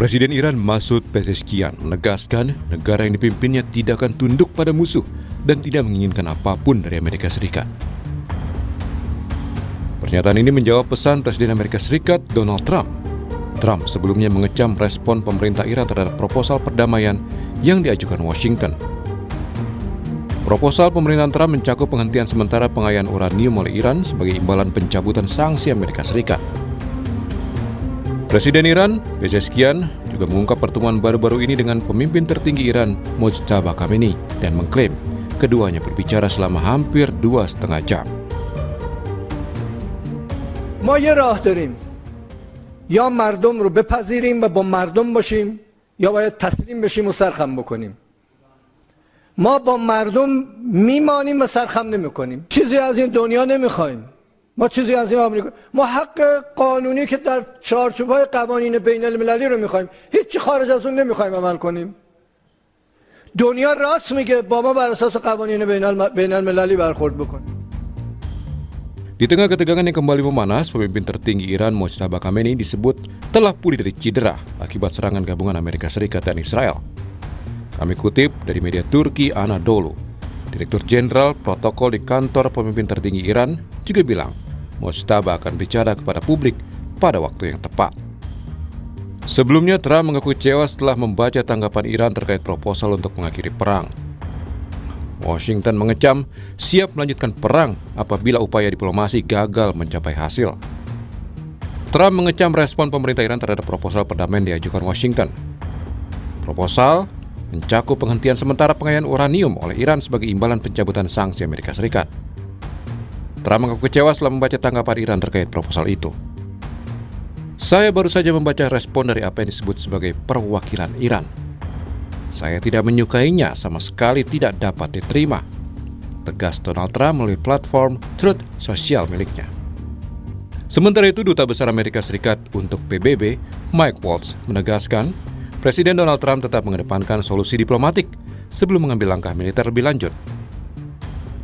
Presiden Iran Masoud Pezeshkian menegaskan negara yang dipimpinnya tidak akan tunduk pada musuh dan tidak menginginkan apapun dari Amerika Serikat. Pernyataan ini menjawab pesan Presiden Amerika Serikat Donald Trump. Trump sebelumnya mengecam respon pemerintah Iran terhadap proposal perdamaian yang diajukan Washington. Proposal pemerintahan Trump mencakup penghentian sementara pengayaan uranium oleh Iran sebagai imbalan pencabutan sanksi Amerika Serikat. Presiden Iran, Pezeshkian, juga mengungkap pertemuan baru-baru ini dengan pemimpin tertinggi Iran, Mojtaba Khamenei, dan mengklaim keduanya berbicara selama hampir 2,5 jam. ما یه راه داریم یا مردم رو بپذیریم و با مردم باشیم یا باید تسلیم بشیم و سرخم بکنیم ما با مردم میمانیم و سرخم نمیکنیم چیزی از این دنیا نمیخوایم ما چیزی از این آمریکا ما حق قانونی که در چارچوب‌های قوانین بین المللی رو میخوایم هیچی خارج از اون نمیخوایم عمل کنیم دنیا راست میگه با ما بر اساس قوانین بین المللی برخورد بکنیم. Di tengah ketegangan yang kembali memanas, pemimpin tertinggi Iran Mojtaba Khamenei disebut telah pulih dari cedera akibat serangan gabungan Amerika Serikat dan Israel. Kami kutip dari media Turki Anadolu. Direktur Jenderal Protokol di kantor pemimpin tertinggi Iran juga bilang Mojtaba akan bicara kepada publik pada waktu yang tepat. Sebelumnya, Trump mengaku kecewa setelah membaca tanggapan Iran terkait proposal untuk mengakhiri perang. Washington mengecam siap melanjutkan perang apabila upaya diplomasi gagal mencapai hasil. Trump mengecam respon pemerintah Iran terhadap proposal perdamaian diajukan Washington. Proposal mencakup penghentian sementara pengayaan uranium oleh Iran sebagai imbalan pencabutan sanksi Amerika Serikat. Trump mengaku kecewa setelah membaca tanggapan Iran terkait proposal itu. Saya baru saja membaca respon dari apa yang disebut sebagai perwakilan Iran. Saya tidak menyukainya, sama sekali tidak dapat diterima, tegas Donald Trump melalui platform Truth Social miliknya. Sementara itu, Duta Besar Amerika Serikat untuk PBB, Mike Waltz, menegaskan Presiden Donald Trump tetap mengedepankan solusi diplomatik sebelum mengambil langkah militer lebih lanjut.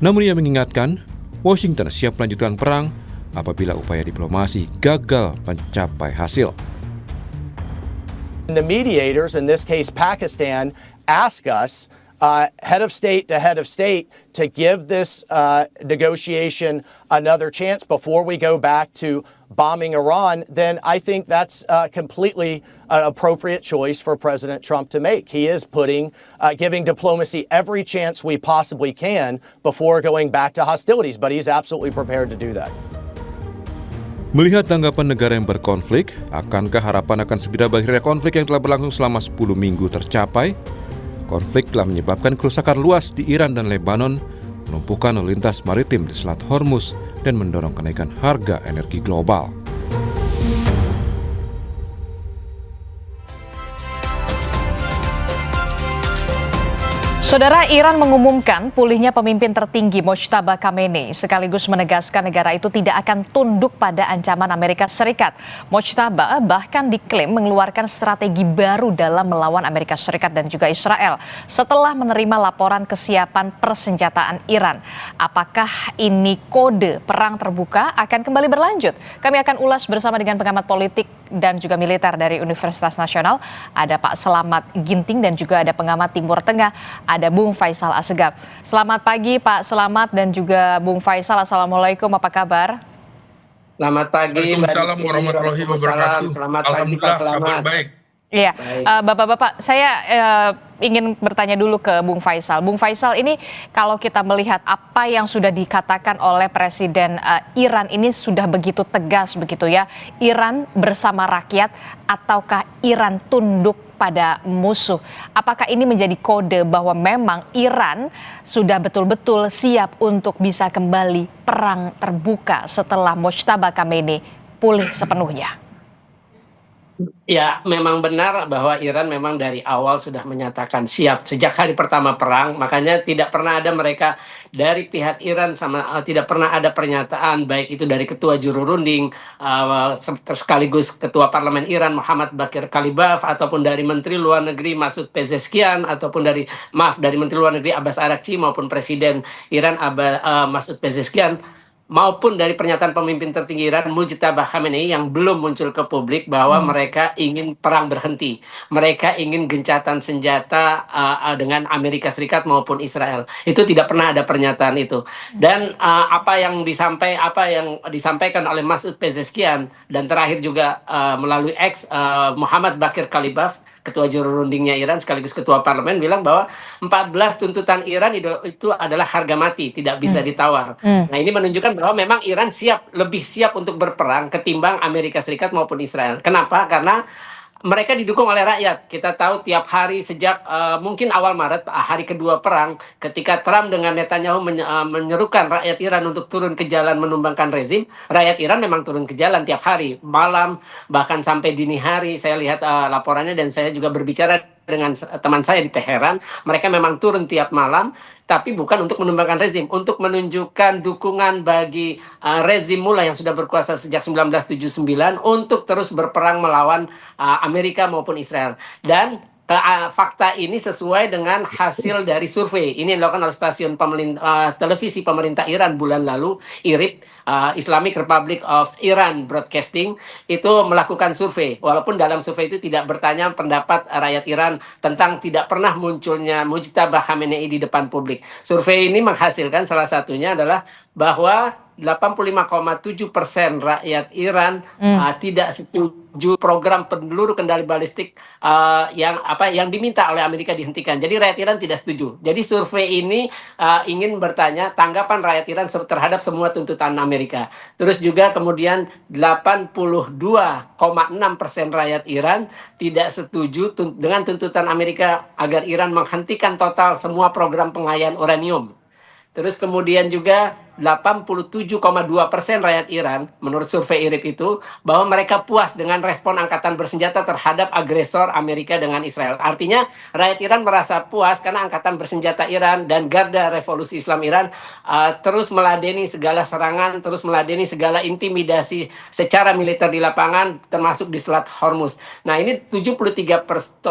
Namun ia mengingatkan, Washington siap melanjutkan perang apabila upaya diplomasi gagal mencapai hasil. The mediators, in this case Pakistan, ask us, head of state to give this negotiation another chance before we go back to bombing Iran, then I think that's completely an appropriate choice for President Trump to make. He is giving diplomacy every chance we possibly can before going back to hostilities, but he's absolutely prepared to do that. Melihat tanggapan negara yang berkonflik, akankah harapan akan segera berakhirnya konflik yang telah berlangsung selama 10 minggu tercapai? Konflik telah menyebabkan kerusakan luas di Iran dan Lebanon, melumpuhkan lalu lintas maritim di Selat Hormuz, dan mendorong kenaikan harga energi global. Saudara, Iran mengumumkan pulihnya pemimpin tertinggi Mojtaba Khamenei sekaligus menegaskan negara itu tidak akan tunduk pada ancaman Amerika Serikat. Mojtaba bahkan diklaim mengeluarkan strategi baru dalam melawan Amerika Serikat dan juga Israel setelah menerima laporan kesiapan persenjataan Iran. Apakah ini kode perang terbuka akan kembali berlanjut? Kami akan ulas bersama dengan pengamat politik dan juga militer dari Universitas Nasional. Ada Pak Selamat Ginting dan juga ada pengamat Timur Tengah, ada Bung Faisal Assegaf. Selamat pagi Pak Selamat dan juga Bung Faisal. Assalamualaikum, apa kabar? Selamat pagi. Waalaikumsalam warahmatullahi wabarakatuh. Selamat pagi Pak Selamat. Kabar baik. Iya, Bapak-bapak, saya ingin bertanya dulu ke Bung Faisal. Bung Faisal, ini kalau kita melihat apa yang sudah dikatakan oleh Presiden Iran ini sudah begitu tegas begitu ya. Iran bersama rakyat ataukah Iran tunduk pada musuh? Apakah ini menjadi kode bahwa memang Iran sudah betul-betul siap untuk bisa kembali perang terbuka setelah Mojtaba Khamenei pulih sepenuhnya? Ya, memang benar bahwa Iran memang dari awal sudah menyatakan siap sejak hari pertama perang. Makanya tidak pernah ada mereka dari pihak Iran tidak pernah ada pernyataan baik itu dari Ketua Juru Runding sekaligus Ketua Parlemen Iran Muhammad Bakir Kalibaf ataupun dari Menteri Luar Negeri Masoud Pezeshkian ataupun dari Menteri Luar Negeri Abbas Araghchi maupun Presiden Iran Masoud Pezeshkian. maupun dari pernyataan pemimpin tertinggi Iran Mujtaba Khamenei yang belum muncul ke publik bahwa mereka ingin perang berhenti, mereka ingin gencatan senjata dengan Amerika Serikat maupun Israel. Itu tidak pernah ada pernyataan itu. Dan apa yang disampaikan oleh Masoud Pezeshkian dan terakhir juga melalui Muhammad Bakir Kalibaf, ketua juru rundingnya Iran sekaligus ketua parlemen, bilang bahwa 14 tuntutan Iran itu adalah harga mati, tidak bisa ditawar. Nah, ini menunjukkan bahwa memang Iran lebih siap untuk berperang ketimbang Amerika Serikat maupun Israel. Kenapa? Karena mereka didukung oleh rakyat. Kita tahu tiap hari sejak mungkin awal Maret, hari kedua perang, ketika Trump dengan Netanyahu menyerukan rakyat Iran untuk turun ke jalan menumbangkan rezim, rakyat Iran memang turun ke jalan tiap hari, malam, bahkan sampai dini hari. Saya lihat laporannya dan saya juga berbicara dengan teman saya di Teheran, mereka memang turun tiap malam, tapi bukan untuk menumbangkan rezim, untuk menunjukkan dukungan bagi rezim Mullah yang sudah berkuasa sejak 1979 untuk terus berperang melawan Amerika maupun Israel. Dan fakta ini sesuai dengan hasil dari survei. Ini yang dilakukan oleh stasiun televisi pemerintah Iran bulan lalu, IRIB, Islamic Republic of Iran Broadcasting, itu melakukan survei. Walaupun dalam survei itu tidak bertanya pendapat rakyat Iran tentang tidak pernah munculnya Mujtaba Khamenei di depan publik. Survei ini menghasilkan salah satunya adalah bahwa 85,7% rakyat Iran tidak setuju program peluru kendali balistik yang diminta oleh Amerika dihentikan. Jadi rakyat Iran tidak setuju. Jadi survei ini ingin bertanya tanggapan rakyat Iran terhadap semua tuntutan Amerika. Terus juga kemudian 82,6% rakyat Iran tidak setuju dengan tuntutan Amerika agar Iran menghentikan total semua program pengayaan uranium. Terus kemudian juga 87,2% rakyat Iran menurut survei IRIB itu bahwa mereka puas dengan respon angkatan bersenjata terhadap agresor Amerika dengan Israel. Artinya rakyat Iran merasa puas karena angkatan bersenjata Iran dan Garda Revolusi Islam Iran terus meladeni segala serangan, terus meladeni segala intimidasi secara militer di lapangan termasuk di Selat Hormuz. Nah, ini 73,7%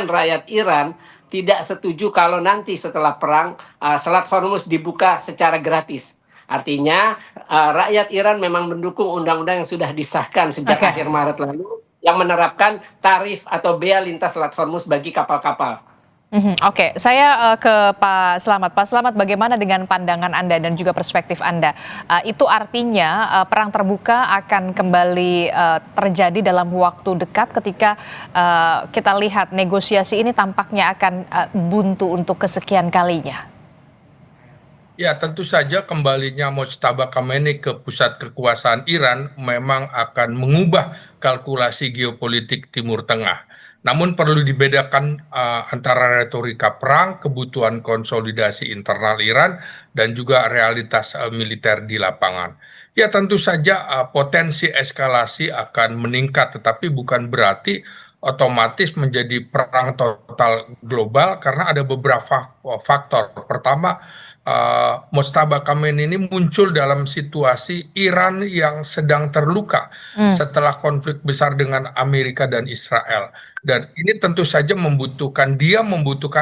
rakyat Iran tidak setuju kalau nanti setelah perang Selat Hormuz dibuka secara gratis. Artinya rakyat Iran memang mendukung undang-undang yang sudah disahkan sejak akhir Maret lalu yang menerapkan tarif atau bea lintas Selat Hormuz bagi kapal-kapal. Oke, saya ke Pak Slamet. Pak Slamet, bagaimana dengan pandangan Anda dan juga perspektif Anda? Itu artinya perang terbuka akan kembali terjadi dalam waktu dekat ketika kita lihat negosiasi ini tampaknya akan buntu untuk kesekian kalinya. Ya, tentu saja kembalinya Mojtaba Khamenei ke pusat kekuasaan Iran memang akan mengubah kalkulasi geopolitik Timur Tengah. Namun perlu dibedakan antara retorika perang, kebutuhan konsolidasi internal Iran, dan juga realitas militer di lapangan. Ya, tentu saja potensi eskalasi akan meningkat, tetapi bukan berarti otomatis menjadi perang total global karena ada beberapa faktor. Pertama, Mojtaba Khamenei ini muncul dalam situasi Iran yang sedang terluka setelah konflik besar dengan Amerika dan Israel. Dan ini tentu saja membutuhkan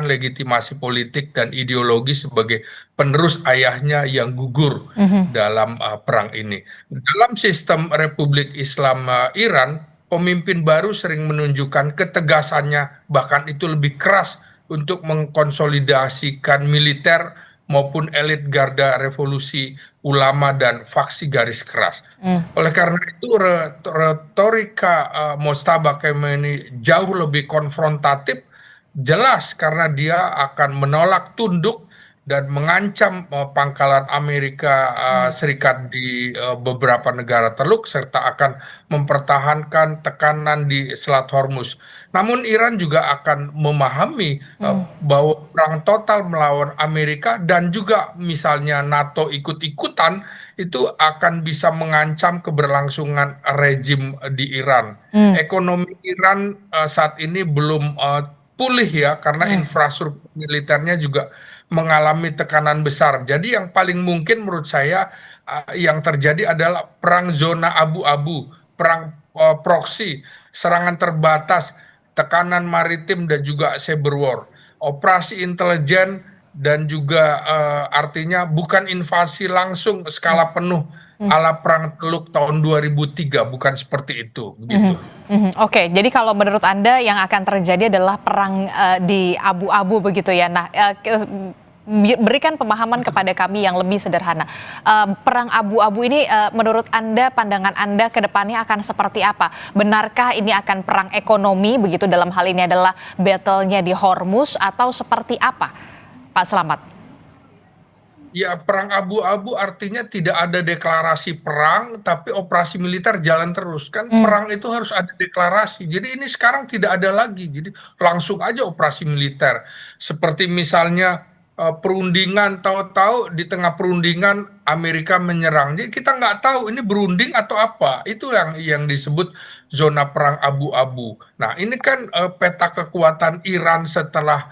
legitimasi politik dan ideologi sebagai penerus ayahnya yang gugur dalam perang ini. Dalam sistem Republik Islam Iran, pemimpin baru sering menunjukkan ketegasannya, bahkan itu lebih keras untuk mengkonsolidasikan militer maupun elit Garda Revolusi Ulama dan faksi garis keras. Oleh karena itu retorika Mojtaba Khamenei jauh lebih konfrontatif, jelas karena dia akan menolak tunduk dan mengancam pangkalan Amerika Serikat di beberapa negara Teluk serta akan mempertahankan tekanan di Selat Hormuz. Namun Iran juga akan memahami bahwa perang total melawan Amerika dan juga misalnya NATO ikut-ikutan itu akan bisa mengancam keberlangsungan rezim di Iran. Ekonomi Iran saat ini belum pulih ya karena infrastruktur militernya juga mengalami tekanan besar. Jadi yang paling mungkin menurut saya yang terjadi adalah perang zona abu-abu, perang proksi, serangan terbatas, tekanan maritim dan juga cyber war. Operasi intelijen dan juga artinya bukan invasi langsung skala penuh ala Perang Teluk tahun 2003, bukan seperti itu, begitu. Oke, jadi kalau menurut Anda yang akan terjadi adalah perang di abu-abu begitu ya. Nah, berikan pemahaman kepada kami yang lebih sederhana. Perang abu-abu ini menurut Anda, pandangan Anda ke depannya akan seperti apa? Benarkah ini akan perang ekonomi begitu, dalam hal ini adalah battle-nya di Hormuz, atau seperti apa, Pak Slamet? Ya, perang abu-abu artinya tidak ada deklarasi perang, tapi operasi militer jalan terus. Kan perang itu harus ada deklarasi. Jadi ini sekarang tidak ada lagi. Jadi langsung aja operasi militer. Seperti misalnya perundingan, tahu-tahu di tengah perundingan Amerika menyerang. Jadi kita nggak tahu ini berunding atau apa. Itu yang disebut zona perang abu-abu. Nah, ini kan peta kekuatan Iran setelah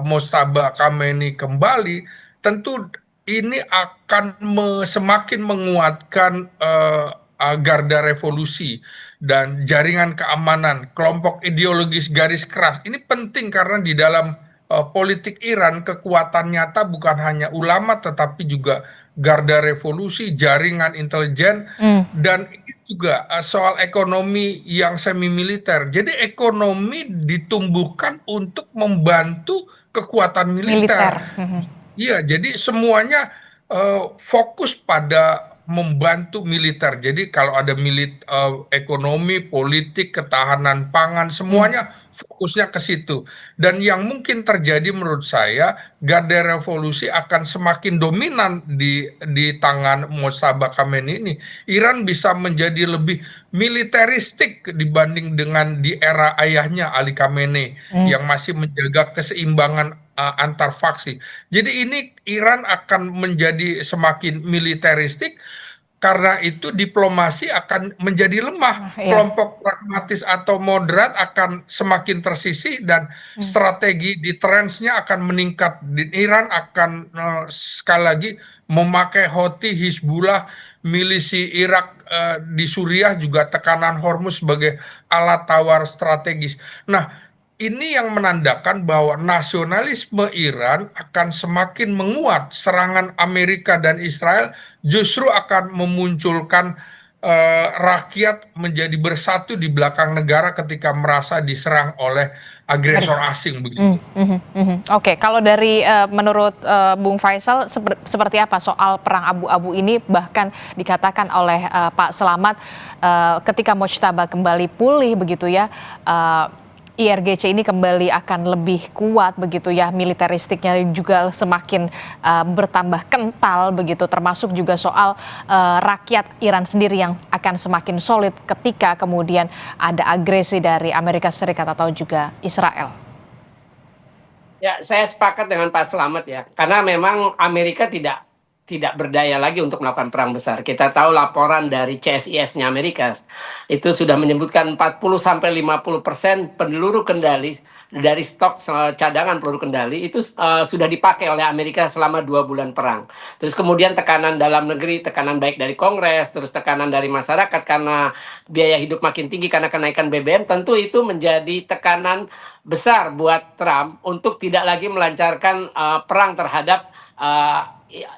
Mojtaba Khamenei kembali, tentu ini akan semakin menguatkan garda revolusi dan jaringan keamanan, kelompok ideologis garis keras. Ini penting karena di dalam politik Iran kekuatan nyata bukan hanya ulama tetapi juga garda revolusi, jaringan intelijen, dan ini juga soal ekonomi yang semi militer. Jadi ekonomi ditumbuhkan untuk membantu kekuatan militer. Iya, jadi semuanya fokus pada membantu militer. Jadi kalau ada ekonomi, politik, ketahanan pangan, semuanya fokusnya ke situ. Dan yang mungkin terjadi menurut saya, garda revolusi akan semakin dominan di tangan Mojtaba Khamenei ini. Iran bisa menjadi lebih militeristik dibanding dengan di era ayahnya Ali Khamenei yang masih menjaga keseimbangan antar faksi. Jadi ini Iran akan menjadi semakin militeristik, karena itu diplomasi akan menjadi lemah. Kelompok pragmatis atau moderat akan semakin tersisih dan strategi deterrence-nya akan meningkat. Iran akan sekali lagi memakai Houthi, Hizbullah, milisi Irak di Suriah, juga tekanan Hormuz sebagai alat tawar strategis. Nah, ini yang menandakan bahwa nasionalisme Iran akan semakin menguat. Serangan Amerika dan Israel justru akan memunculkan rakyat menjadi bersatu di belakang negara ketika merasa diserang oleh agresor asing begitu. Oke, kalau dari menurut Bung Faisal seperti apa soal perang abu-abu ini, bahkan dikatakan oleh Pak Slamet ketika Mojtaba kembali pulih begitu ya, IRGC ini kembali akan lebih kuat begitu ya, militeristiknya juga semakin bertambah kental begitu, termasuk juga soal rakyat Iran sendiri yang akan semakin solid ketika kemudian ada agresi dari Amerika Serikat atau juga Israel. Ya, saya sepakat dengan Pak Slamet ya, karena memang Amerika tidak berdaya lagi untuk melakukan perang besar. Kita tahu laporan dari CSIS-nya Amerika itu sudah menyebutkan 40-50% peluru kendali dari stok cadangan peluru kendali itu sudah dipakai oleh Amerika selama 2 bulan perang. Terus kemudian tekanan dalam negeri, tekanan baik dari Kongres, terus tekanan dari masyarakat karena biaya hidup makin tinggi karena kenaikan BBM, tentu itu menjadi tekanan besar buat Trump untuk tidak lagi melancarkan perang terhadap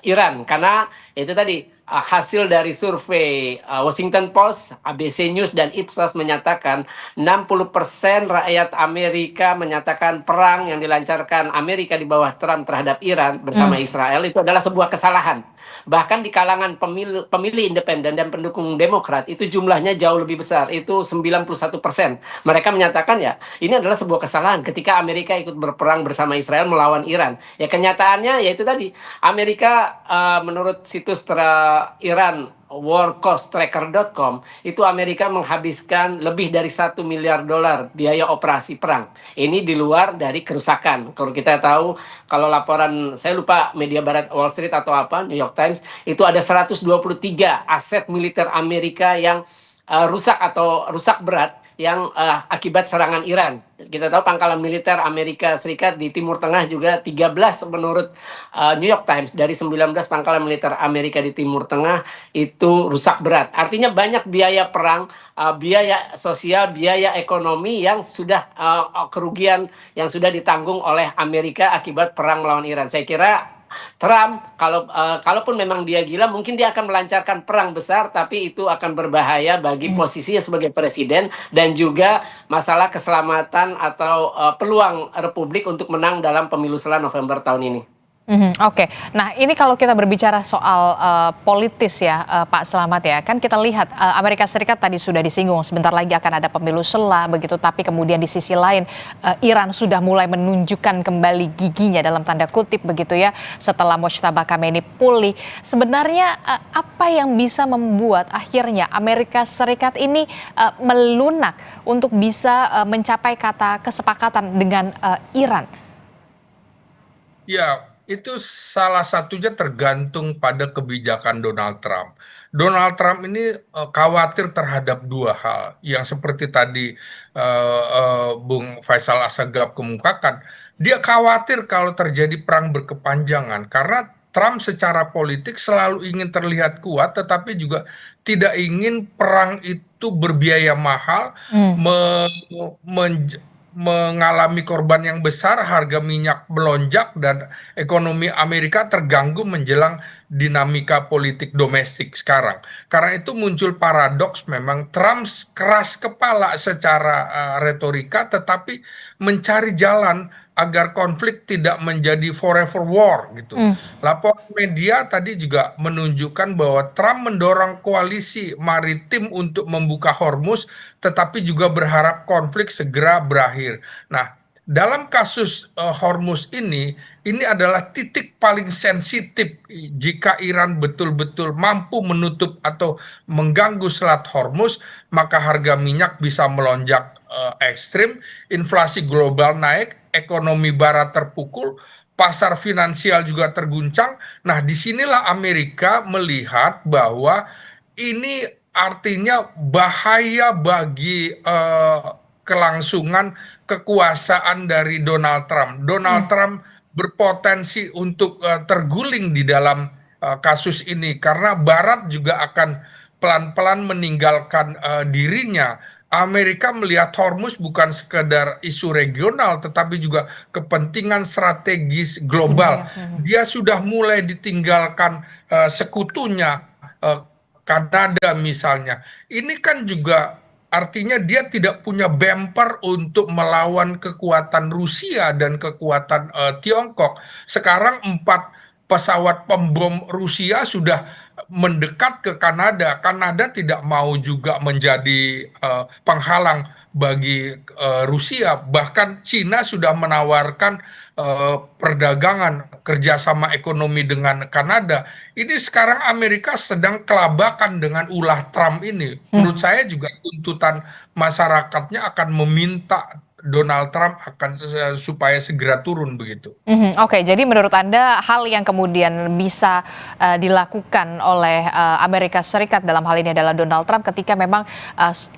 Iran, karena itu tadi hasil dari survei Washington Post, ABC News, dan Ipsos menyatakan 60% rakyat Amerika menyatakan perang yang dilancarkan Amerika di bawah Trump terhadap Iran bersama Israel itu adalah sebuah kesalahan. Bahkan di kalangan pemilih independen dan pendukung Demokrat itu jumlahnya jauh lebih besar, itu 91%. Mereka menyatakan ya ini adalah sebuah kesalahan ketika Amerika ikut berperang bersama Israel melawan Iran. Ya kenyataannya yaitu tadi Amerika menurut situs Iran warcosttracker.com itu Amerika menghabiskan lebih dari $1 miliar biaya operasi perang. Ini di luar dari kerusakan. Kalau kita tahu, kalau laporan saya lupa media barat Wall Street atau apa, New York Times, itu ada 123 aset militer Amerika yang rusak atau rusak berat yang akibat serangan Iran. Kita tahu pangkalan militer Amerika Serikat di Timur Tengah juga 13 menurut New York Times, dari 19 pangkalan militer Amerika di Timur Tengah itu rusak berat. Artinya banyak biaya perang, biaya sosial, biaya ekonomi yang sudah kerugian yang sudah ditanggung oleh Amerika akibat perang melawan Iran. Saya kira Trump, kalaupun memang dia gila, mungkin dia akan melancarkan perang besar, tapi itu akan berbahaya bagi posisinya sebagai presiden dan juga masalah keselamatan atau peluang Republik untuk menang dalam pemilu setelah November tahun ini. Oke, nah ini kalau kita berbicara soal politis ya, Pak Slamet ya, kan kita lihat Amerika Serikat tadi sudah disinggung, sebentar lagi akan ada pemilu sela begitu, tapi kemudian di sisi lain Iran sudah mulai menunjukkan kembali giginya dalam tanda kutip begitu ya, setelah Mojtaba Khamenei pulih. Sebenarnya apa yang bisa membuat akhirnya Amerika Serikat ini melunak untuk bisa mencapai kata kesepakatan dengan Iran? Ya, itu salah satunya tergantung pada kebijakan Donald Trump. Donald Trump ini khawatir terhadap dua hal yang seperti tadi Bung Faisal Assegaf kemukakan. Dia khawatir kalau terjadi perang berkepanjangan karena Trump secara politik selalu ingin terlihat kuat, tetapi juga tidak ingin perang itu berbiaya mahal, mengalami korban yang besar, harga minyak melonjak, dan ekonomi Amerika terganggu menjelang dinamika politik domestik sekarang. Karena itu muncul paradoks, memang Trump keras kepala secara retorika, tetapi mencari jalan agar konflik tidak menjadi forever war gitu. Laporan media tadi juga menunjukkan bahwa Trump mendorong koalisi maritim untuk membuka Hormuz, tetapi juga berharap konflik segera berakhir. Nah, dalam kasus Hormuz ini adalah titik paling sensitif. Jika Iran betul-betul mampu menutup atau mengganggu Selat Hormuz, maka harga minyak bisa melonjak ekstrim, inflasi global naik, ekonomi barat terpukul, pasar finansial juga terguncang. Nah, disinilah Amerika melihat bahwa ini artinya bahaya bagi kelangsungan kekuasaan dari Donald Trump. Donald Trump berpotensi untuk terguling di dalam kasus ini karena Barat juga akan pelan-pelan meninggalkan dirinya. Amerika melihat Hormuz bukan sekedar isu regional, tetapi juga kepentingan strategis global. Dia sudah mulai ditinggalkan sekutunya, Kanada misalnya. Ini kan juga artinya dia tidak punya bumper untuk melawan kekuatan Rusia dan kekuatan Tiongkok. Sekarang 4 pesawat pembom Rusia sudah mendekat ke Kanada. Kanada tidak mau juga menjadi penghalang bagi Rusia. Bahkan Cina sudah menawarkan perdagangan kerjasama ekonomi dengan Kanada. Ini sekarang Amerika sedang kelabakan dengan ulah Trump ini. Menurut saya juga tuntutan masyarakatnya akan meminta Donald Trump akan supaya segera turun begitu. Oke, jadi menurut Anda hal yang kemudian bisa dilakukan oleh Amerika Serikat dalam hal ini adalah Donald Trump ketika memang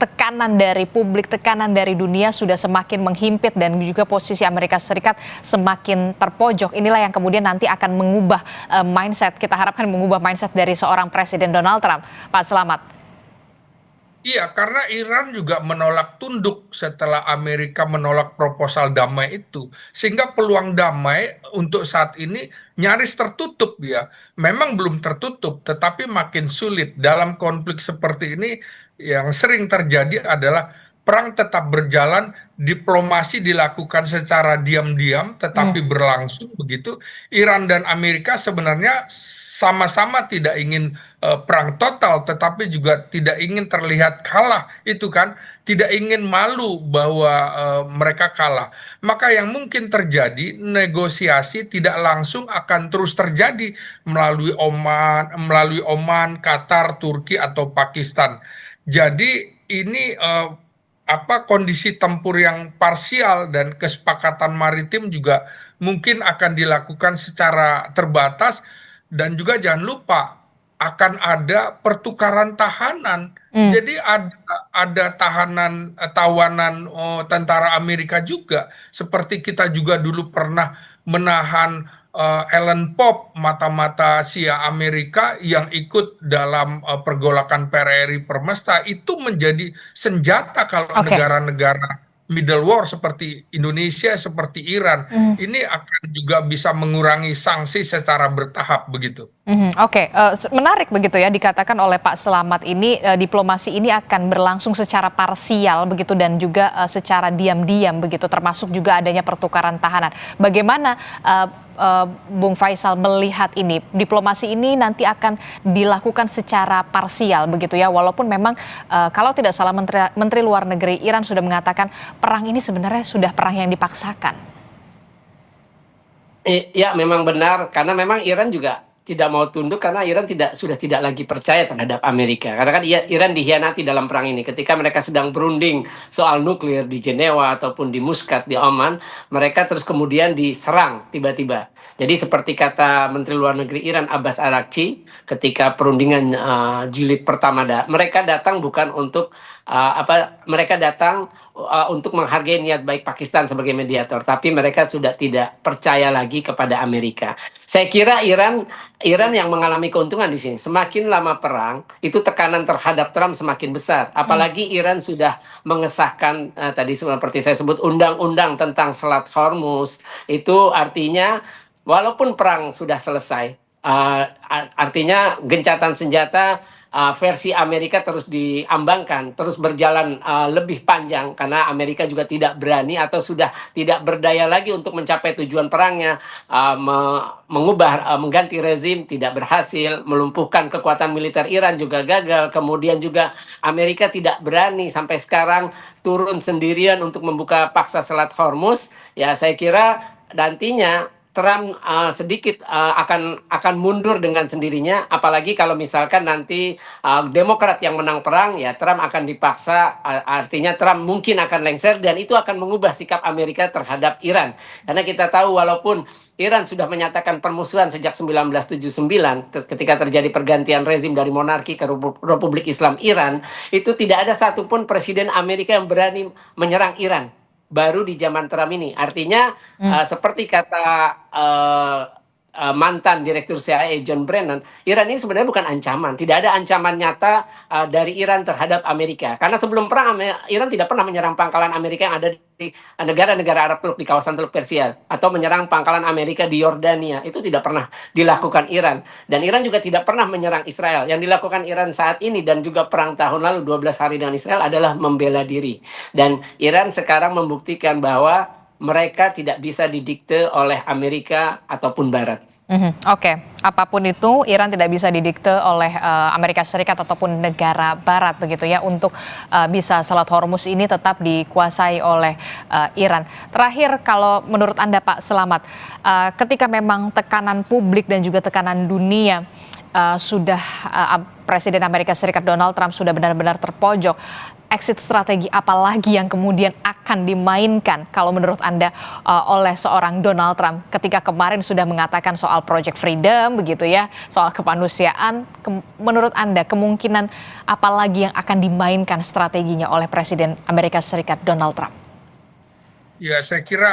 tekanan dari publik, tekanan dari dunia sudah semakin menghimpit dan juga posisi Amerika Serikat semakin terpojok. Inilah yang kemudian nanti akan mengubah mindset, kita harapkan mengubah mindset dari seorang Presiden Donald Trump. Pak Slamet. Iya, karena Iran juga menolak tunduk setelah Amerika menolak proposal damai itu. Sehingga peluang damai untuk saat ini nyaris tertutup ya. Memang belum tertutup, tetapi makin sulit. Dalam konflik seperti ini yang sering terjadi adalah perang tetap berjalan, diplomasi dilakukan secara diam-diam tetapi berlangsung begitu. Iran dan Amerika sebenarnya sama-sama tidak ingin perang total, tetapi juga tidak ingin terlihat kalah, itu kan, tidak ingin malu bahwa mereka kalah. Maka yang mungkin terjadi, negosiasi tidak langsung akan terus terjadi melalui Oman, Qatar, Turki atau Pakistan. Jadi ini kondisi tempur yang parsial dan kesepakatan maritim juga mungkin akan dilakukan secara terbatas, dan juga jangan lupa akan ada pertukaran tahanan. Jadi ada ada tawanan tentara Amerika juga, seperti kita juga dulu pernah menahan Ellen Pop, mata-mata Sia Amerika yang ikut dalam pergolakan PRRI Permesta, itu menjadi senjata kalau Oke. negara-negara middle war seperti Indonesia, seperti Iran, ini akan juga bisa mengurangi sanksi secara bertahap begitu. Oke, menarik begitu ya dikatakan oleh Pak Selamat ini diplomasi ini akan berlangsung secara parsial begitu dan juga secara diam-diam begitu termasuk juga adanya pertukaran tahanan. Bagaimana Bung Faisal melihat ini diplomasi ini nanti akan dilakukan secara parsial begitu ya walaupun memang kalau tidak salah Menteri Luar Negeri Iran sudah mengatakan perang ini sebenarnya sudah perang yang dipaksakan. Ya, memang benar karena memang Iran juga tidak mau tunduk karena Iran sudah tidak lagi percaya terhadap Amerika. Karena kan Iran dikhianati dalam perang ini. Ketika mereka sedang berunding soal nuklir di Jenewa ataupun di Muscat di Oman, mereka terus kemudian diserang tiba-tiba. Jadi seperti kata Menteri Luar Negeri Iran Abbas Araghchi ketika perundingan jilid pertama mereka datang bukan untuk mereka datang untuk menghargai niat baik Pakistan sebagai mediator, tapi mereka sudah tidak percaya lagi kepada Amerika. Saya kira Iran yang mengalami keuntungan di sini. Semakin lama perang, itu tekanan terhadap Trump semakin besar. Apalagi Iran sudah mengesahkan tadi seperti saya sebut undang-undang tentang Selat Hormuz. Itu artinya walaupun perang sudah selesai, artinya gencatan senjata versi Amerika terus diambangkan, terus berjalan lebih panjang karena Amerika juga tidak berani atau sudah tidak berdaya lagi untuk mencapai tujuan perangnya, mengganti rezim tidak berhasil, melumpuhkan kekuatan militer Iran juga gagal, kemudian juga Amerika tidak berani sampai sekarang turun sendirian untuk membuka paksa Selat Hormuz. Ya, saya kira nantinya Trump sedikit akan mundur dengan sendirinya, apalagi kalau misalkan nanti Demokrat yang menang perang, ya Trump akan dipaksa, artinya Trump mungkin akan lengser dan itu akan mengubah sikap Amerika terhadap Iran. Karena kita tahu walaupun Iran sudah menyatakan permusuhan sejak 1979 ketika terjadi pergantian rezim dari monarki ke Republik Islam Iran, itu tidak ada satupun presiden Amerika yang berani menyerang Iran. Baru di zaman Trump ini. Artinya seperti kata mantan Direktur CIA John Brennan, Iran ini sebenarnya bukan ancaman. Tidak ada ancaman nyata dari Iran terhadap Amerika. Karena sebelum perang, Iran tidak pernah menyerang pangkalan Amerika yang ada di negara-negara Arab Teluk di kawasan Teluk Persia. Atau menyerang pangkalan Amerika di Yordania. Itu tidak pernah dilakukan Iran. Dan Iran juga tidak pernah menyerang Israel. Yang dilakukan Iran saat ini dan juga perang tahun lalu 12 hari dengan Israel adalah membela diri. Dan Iran sekarang membuktikan bahwa mereka tidak bisa didikte oleh Amerika ataupun Barat. Oke, apapun itu Iran tidak bisa didikte oleh Amerika Serikat ataupun negara Barat begitu ya untuk bisa Selat Hormuz ini tetap dikuasai oleh Iran. Terakhir, kalau menurut Anda Pak Selamat, ketika memang tekanan publik dan juga tekanan dunia sudah Presiden Amerika Serikat Donald Trump sudah benar-benar terpojok, exit strategi apa lagi yang kemudian akan dimainkan kalau menurut Anda oleh seorang Donald Trump ketika kemarin sudah mengatakan soal Project Freedom begitu ya, soal kemanusiaan, menurut Anda kemungkinan apa lagi yang akan dimainkan strateginya oleh Presiden Amerika Serikat Donald Trump? Ya, saya kira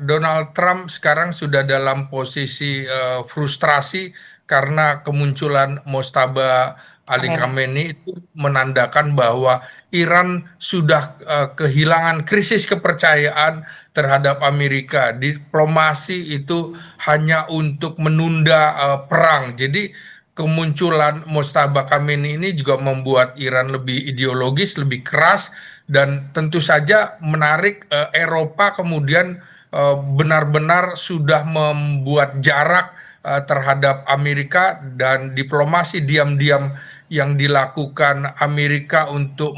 Donald Trump sekarang sudah dalam posisi frustrasi karena kemunculan Mojtaba Ali Khamenei itu menandakan bahwa Iran sudah kehilangan krisis kepercayaan terhadap Amerika. Diplomasi itu hanya untuk menunda perang. Jadi kemunculan Mojtaba Khamenei ini juga membuat Iran lebih ideologis, lebih keras, dan tentu saja menarik Eropa kemudian benar-benar sudah membuat jarak terhadap Amerika, dan diplomasi diam-diam yang dilakukan Amerika untuk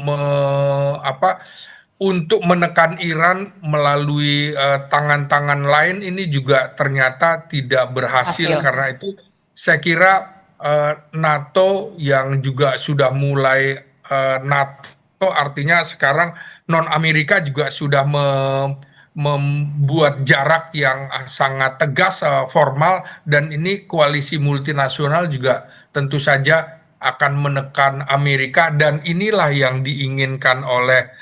untuk menekan Iran melalui tangan-tangan lain ini juga ternyata tidak berhasil. Karena itu saya kira NATO yang juga sudah mulai NATO artinya sekarang non-Amerika juga sudah membuat jarak yang sangat tegas formal, dan ini koalisi multinasional juga tentu saja akan menekan Amerika, dan inilah yang diinginkan oleh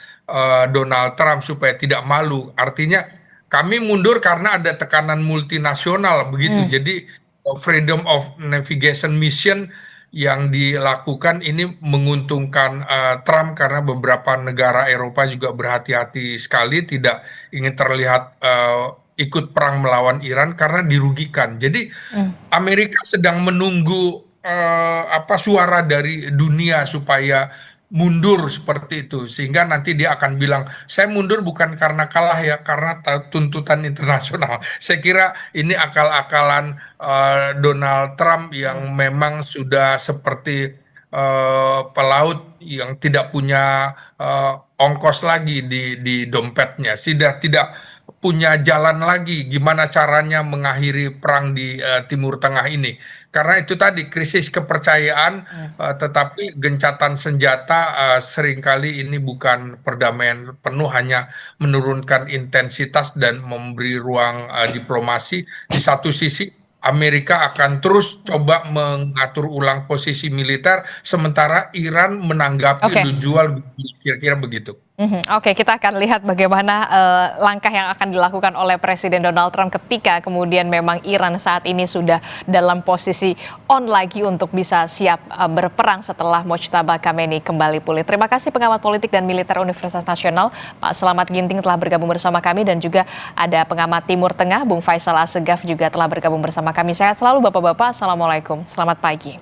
Donald Trump supaya tidak malu. Artinya kami mundur karena ada tekanan multinasional begitu. Jadi freedom of navigation mission yang dilakukan ini menguntungkan Trump karena beberapa negara Eropa juga berhati-hati sekali tidak ingin terlihat ikut perang melawan Iran karena dirugikan. Jadi Amerika sedang menunggu suara dari dunia supaya mundur seperti itu, sehingga nanti dia akan bilang saya mundur bukan karena kalah ya, karena tuntutan internasional. Saya kira ini akal-akalan Donald Trump yang memang sudah seperti pelaut yang tidak punya ongkos lagi di dompetnya, sudah tidak punya jalan lagi gimana caranya mengakhiri perang di Timur Tengah ini. Karena itu tadi krisis kepercayaan, tetapi gencatan senjata seringkali ini bukan perdamaian penuh, hanya menurunkan intensitas dan memberi ruang diplomasi. Di satu sisi Amerika akan terus coba mengatur ulang posisi militer, sementara Iran menanggapi jual kira-kira begitu. Oke, kita akan lihat bagaimana langkah yang akan dilakukan oleh Presiden Donald Trump ketika kemudian memang Iran saat ini sudah dalam posisi on lagi untuk bisa siap berperang setelah Mojtaba Khamenei kembali pulih. Terima kasih pengamat politik dan militer Universitas Nasional, Pak Selamat Ginting telah bergabung bersama kami, dan juga ada pengamat Timur Tengah, Bung Faisal Assegaf juga telah bergabung bersama kami. Sehat selalu Bapak-Bapak, Assalamualaikum, selamat pagi.